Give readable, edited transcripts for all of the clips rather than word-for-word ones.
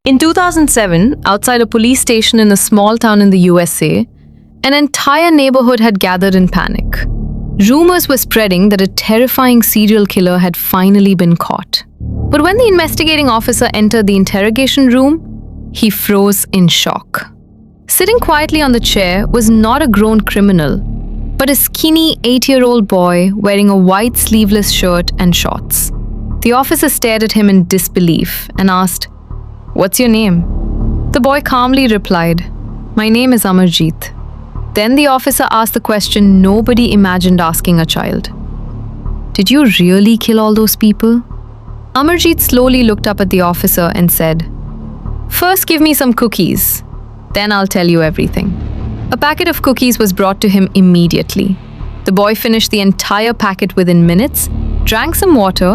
In 2007, outside a police station in a small town in the USA, an entire neighborhood had gathered in panic. Rumors were spreading that a terrifying serial killer had finally been caught. But when the investigating officer entered the interrogation room, he froze in shock. Sitting quietly on the chair was not a grown criminal, but a skinny 8-year-old boy wearing a white sleeveless shirt and shorts. The officer stared at him in disbelief and asked, "What's your name?" The boy calmly replied, "My name is Amarjeet." Then the officer asked the question nobody imagined asking a child. "Did you really kill all those people?" Amarjeet slowly looked up at the officer and said, "First give me some cookies, then I'll tell you everything." A packet of cookies was brought to him immediately. The boy finished the entire packet within minutes, drank some water,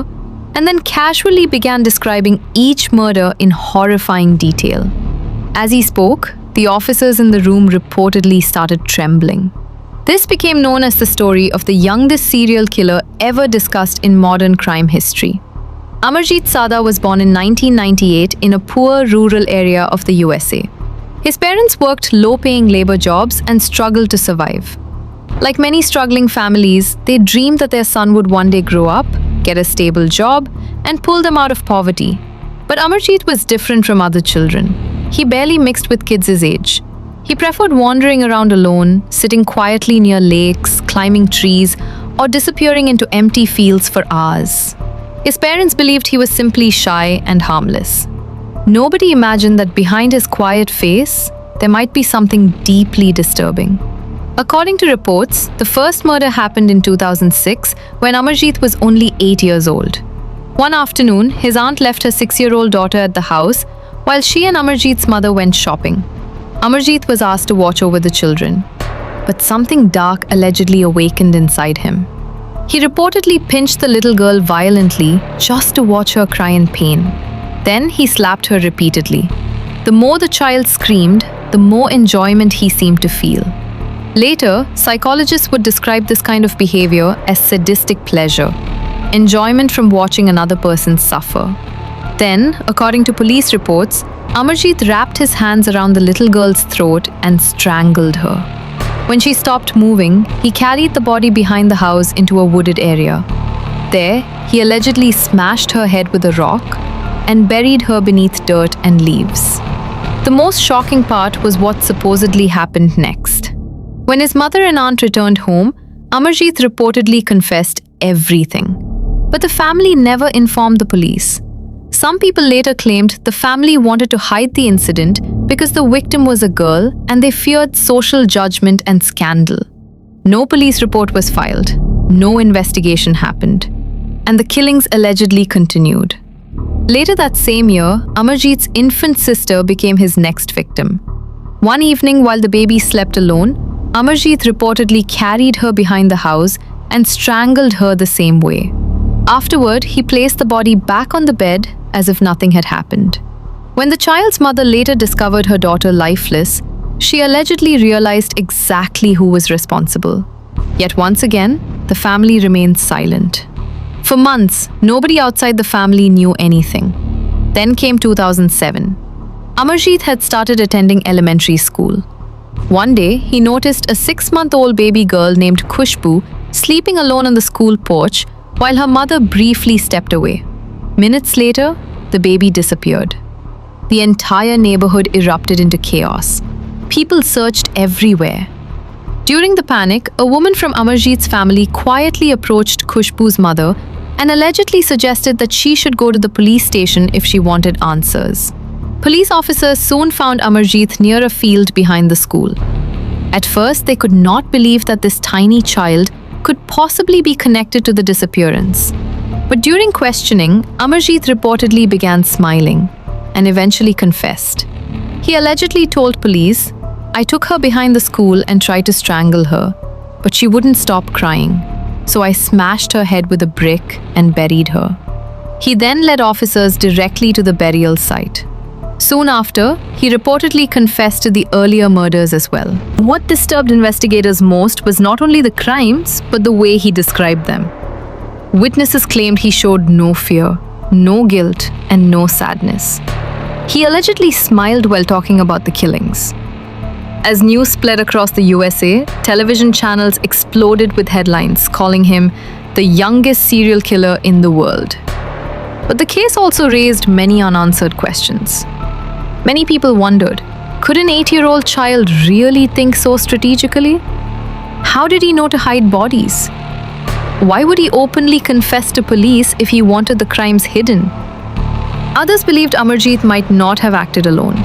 and then casually began describing each murder in horrifying detail. As he spoke, the officers in the room reportedly started trembling. This became known as the story of the youngest serial killer ever discussed in modern crime history. Amarjeet Sada was born in 1998 in a poor rural area of the USA. His parents worked low-paying labor jobs and struggled to survive. Like many struggling families, they dreamed that their son would one day grow up, get a stable job, and pull them out of poverty. But Amarjeet was different from other children. He barely mixed with kids his age. He preferred wandering around alone, sitting quietly near lakes, climbing trees, or disappearing into empty fields for hours. His parents believed he was simply shy and harmless. Nobody imagined that behind his quiet face, there might be something deeply disturbing. According to reports, the first murder happened in 2006 when Amarjeet was only 8 years old. One afternoon, his aunt left her 6-year-old daughter at the house while she and Amarjeet's mother went shopping. Amarjeet was asked to watch over the children, but something dark allegedly awakened inside him. He reportedly pinched the little girl violently just to watch her cry in pain. Then he slapped her repeatedly. The more the child screamed, the more enjoyment he seemed to feel. Later, psychologists would describe this kind of behavior as sadistic pleasure, enjoyment from watching another person suffer. Then, according to police reports, Amarjeet wrapped his hands around the little girl's throat and strangled her. When she stopped moving, he carried the body behind the house into a wooded area. There, he allegedly smashed her head with a rock and buried her beneath dirt and leaves. The most shocking part was what supposedly happened next. When his mother and aunt returned home, Amarjeet reportedly confessed everything. But the family never informed the police. Some people later claimed the family wanted to hide the incident because the victim was a girl and they feared social judgment and scandal. No police report was filed, no investigation happened, and the killings allegedly continued. Later that same year, Amarjeet's infant sister became his next victim. One evening while the baby slept alone, Amarjeet reportedly carried her behind the house and strangled her the same way. Afterward, he placed the body back on the bed as if nothing had happened. When the child's mother later discovered her daughter lifeless, she allegedly realized exactly who was responsible. Yet once again, the family remained silent. For months, nobody outside the family knew anything. Then came 2007. Amarjeet had started attending elementary school. One day, he noticed a 6-month-old baby girl named Khushbu sleeping alone on the school porch while her mother briefly stepped away. Minutes later, the baby disappeared. The entire neighborhood erupted into chaos. People searched everywhere. During the panic, a woman from Amarjeet's family quietly approached Khushbu's mother and allegedly suggested that she should go to the police station if she wanted answers. Police officers soon found Amarjeet near a field behind the school. At first, they could not believe that this tiny child could possibly be connected to the disappearance. But during questioning, Amarjeet reportedly began smiling and eventually confessed. He allegedly told police, "I took her behind the school and tried to strangle her, but she wouldn't stop crying, so I smashed her head with a brick and buried her." He then led officers directly to the burial site. Soon after, he reportedly confessed to the earlier murders as well. What disturbed investigators most was not only the crimes, but the way he described them. Witnesses claimed he showed no fear, no guilt, and no sadness. He allegedly smiled while talking about the killings. As news spread across the USA, television channels exploded with headlines calling him the youngest serial killer in the world. But the case also raised many unanswered questions. Many people wondered, could an 8-year-old child really think so strategically? How did he know to hide bodies? Why would he openly confess to police if he wanted the crimes hidden? Others believed Amarjeet might not have acted alone.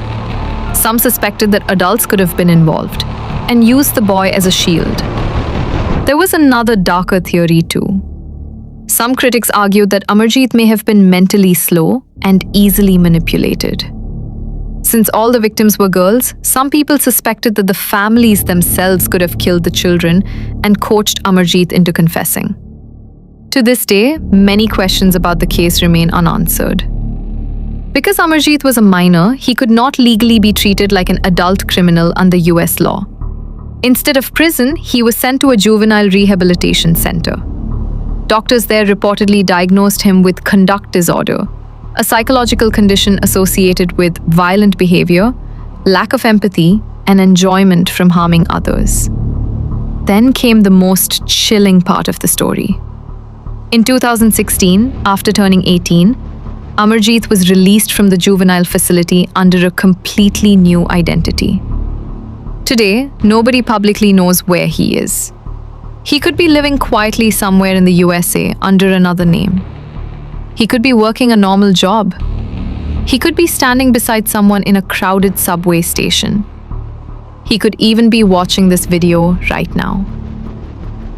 Some suspected that adults could have been involved and used the boy as a shield. There was another darker theory too. Some critics argued that Amarjeet may have been mentally slow and easily manipulated. Since all the victims were girls, some people suspected that the families themselves could have killed the children and coached Amarjeet into confessing. To this day, many questions about the case remain unanswered. Because Amarjeet was a minor, he could not legally be treated like an adult criminal under US law. Instead of prison, he was sent to a juvenile rehabilitation center. Doctors there reportedly diagnosed him with conduct disorder, a psychological condition associated with violent behavior, lack of empathy, and enjoyment from harming others. Then came the most chilling part of the story. In 2016, after turning 18, Amarjeet was released from the juvenile facility under a completely new identity. Today, nobody publicly knows where he is. He could be living quietly somewhere in the USA under another name. He could be working a normal job. He could be standing beside someone in a crowded subway station. He could even be watching this video right now.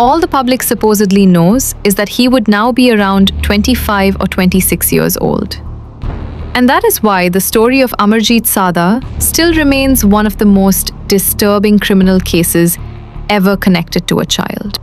All the public supposedly knows is that he would now be around 25 or 26 years old. And that is why the story of Amarjeet Sada still remains one of the most disturbing criminal cases ever connected to a child.